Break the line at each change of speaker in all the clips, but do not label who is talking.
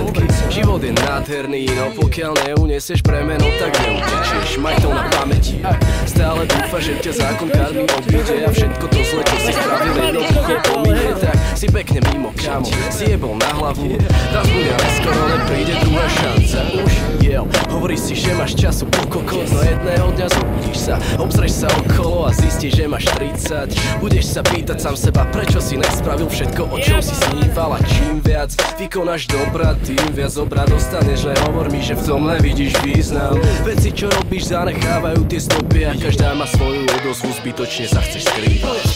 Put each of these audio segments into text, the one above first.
pohľadky. Život je nádherný, no pokiaľ neuniesieš bremeno, tak neutečieš. Maj to na pamäti, ak stále dúfa, že ťa zákon karmy obíde a všetko to zle, čo si spravil, jednoducho pomíne. Tak si pekne mimo, kámo, si jebol na hlavu. Raz bude, ale skoro nepríde druhá šanca. Už jel, hovoríš si, že máš času po kokos, no jedného dňa zobudíš sa, obzrieš sa okolo a zistíš, že máš 30. Budeš sa pýtať sám seba, prečo si nespravil všetko, o čom si sníval. A čím viac vykonáš dobra, tým viac obra dostaneš. Nehovor mi, že v tom nevidíš význam. Veci, čo robíš, zanechávajú tie stopy a každá má svoju odozvu, zbytočne sa chceš skrývať.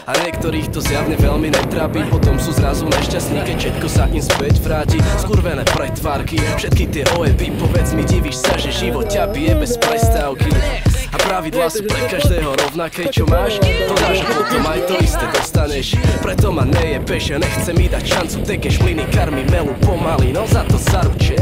A niektorých to zjavne veľmi netrápi, potom sú zrazu nešťastní, keď všetko sa im späť vráti. Skurvené pretvárky, všetky tie ojeby, povedz mi, divíš sa, že život ťa bije bez prestávky. A pravidlá sú pre každého rovnaké, čo máš, to dáš a potom aj to isté dostaneš. Preto ma nejebeš, ja nechcem mi dať šancu, tekeš mlyny, karmi melu pomaly, no za to zaručie.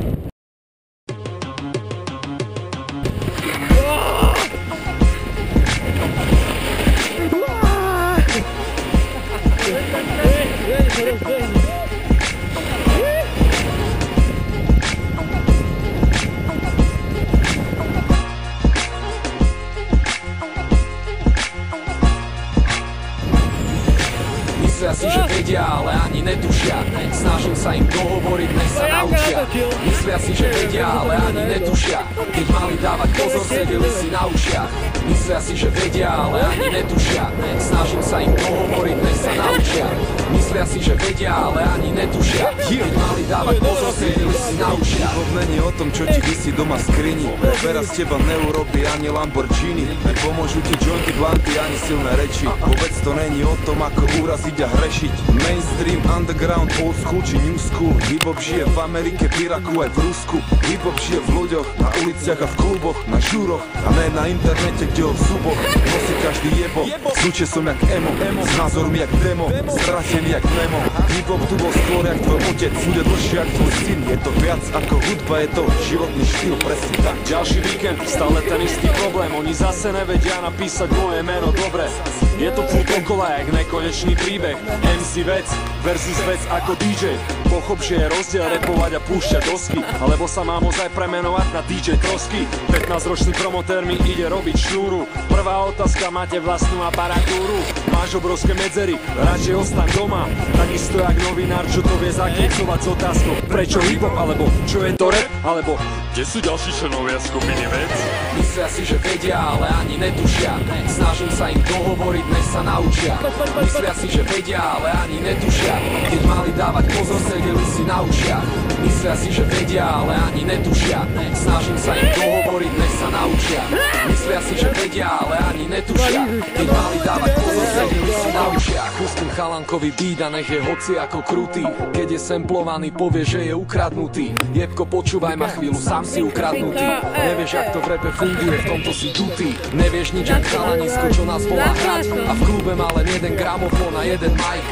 Myslia si, že vedia, ale ani netušia. Snažím sa im dohovoriť, nech sa naučia. Myslia si, že vedia, ale ani netušia. Keď mali dávať pozor, sedeli si na ušiach. Myslia si, že vedia, ale ani netušia. Snažím sa im dohovoriť, nech sa naučia. Myslia si, že vedia, ale ani netušia. Keď mali dávať pozor, sedeli si na ušiach.
Život není o tom, čo ti visí doma v skrini. Vera z teba neurobí ani Lamborghini. Nepomôžu ti jointy, blanty, ani silné reči. Vôbec to není o tom, ako uraziť a hrešiť. Mainstream, underground, old school či new school. Hip-hop žije v Amerike, v Iraku aj v Rusku. Hip-hop žije v ľuďoch, na uliciach a v kluboch, na žúroch a ne na internete, kde ho v zuboch nosí každý jebo. Zúče som jak emo, s názormi jak demo, stratený jak Nemo. Hip-hop tu bol skôr jak tvoj otec, bude dlhšie jak tvoj syn. Je to viac ako hudba, je to životný štýl, presne tak.
Ďalší víkend, stále ten istý problém. Oni zase nevedia napísať moje meno dobre. Je to furt okola jak nekonečný príbeh. MC vec versus vec ako DJ. Pochop, že je rozdiel repovať a púšťať dosky, alebo sa mám ozaj premenovať na DJ Trosky. 15-ročný promotér mi ide robiť šnúru. Prvá otázka, máte vlastnú aparatúru? Máš obrovské medzery, radšej ostaň doma. Takisto jak novinár, čo to vie zakecovať s otázkou prečo hip-hop, alebo čo je to rap, alebo kde sú ďalší členovia skupiny vec?
Myslia si, že vedia, ale ani netušia. Snažím sa im dohovoriť, nech sa naučia. Myslia si, že vedia, ale ani netušia. Keď mali dávať pozor, sedeli si na ušiach. Myslia si, že vedia, ale ani netušia. Snažím sa im dohovoriť, nech sa naučia. Myslia si, že vedia, ale ani netušia. Keď mali dávať pozor, sedeli si na ušiach. Pustím chalankovi beat a nech je hoci ako krutý. Keď je samplovaný, povie, že je ukradnutý. Jebko, počúvaj ma chvíľu, sám si ukradnutý. Nevieš, jak to v rape funguje, v tomto si dutý. Nevieš nič, jak chalanisko, čo nás volá hrať. A v klube má len jeden gramofón a jeden mic.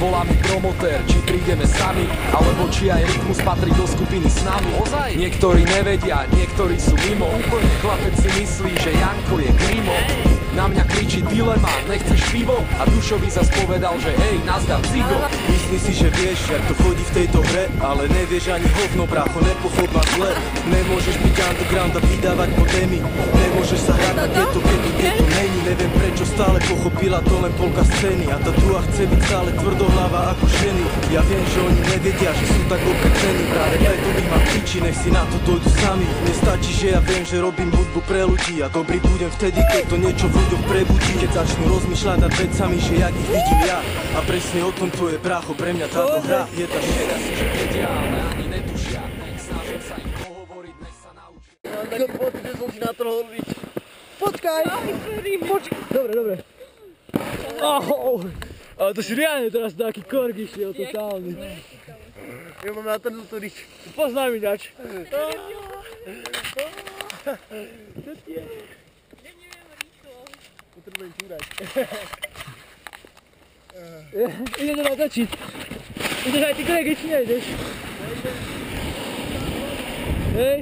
Volá mi promotér, či prídeme sami, alebo či aj rytmus patrí do skupiny s nami. Niektorí nevedia, niektorí sú mimo. Chlapec si myslí, že Janko je Grimo. Na mňa kričí dilema, nechceš pivo? A Dušovi zas povedal, že hej, nazdar cigo.
Myslí si, že vieš, jak to chodí v tejto hre, ale nevieš ani hovno, brácho, nepochop ma zle. Nemôžeš byť underground a vydávať po témy. Nemôžeš sa hrať na geto, keď to není. Neviem prečo stále pochopila to len polka scény. A tá druhá chce byť stále tvrdohlava ako ženy. Ja viem, že oni nevedia, že sú tak opečení. Práve preto ich ma kričí, nech si na to dojdu sami. Mne stačí, že ja viem, že robím hudbu pre ľudí. A dobrý budem vtedy, keď to niečo ľuďom prebudí, keď začnú rozmýšľať nad vecami, že jak ich vidím ja. A presne o tom to je, brácho, pre mňa táto hra je tá
Myslia si, že vedia, ale ani netušia. Snažím sa im dohovoriť, nech sa naučia.
Mám taký pocit, že som si natrhol bič. Počkaj! Dobre. Ale to si riadne teraz taký kork išiel totálny. Ja mám natrhnutú rič. Poznám ináč. Čo ti je? Potrebujem čúrať. Ide to natočiť. Ideš aj ty, Greg, či nejdeš? Hej.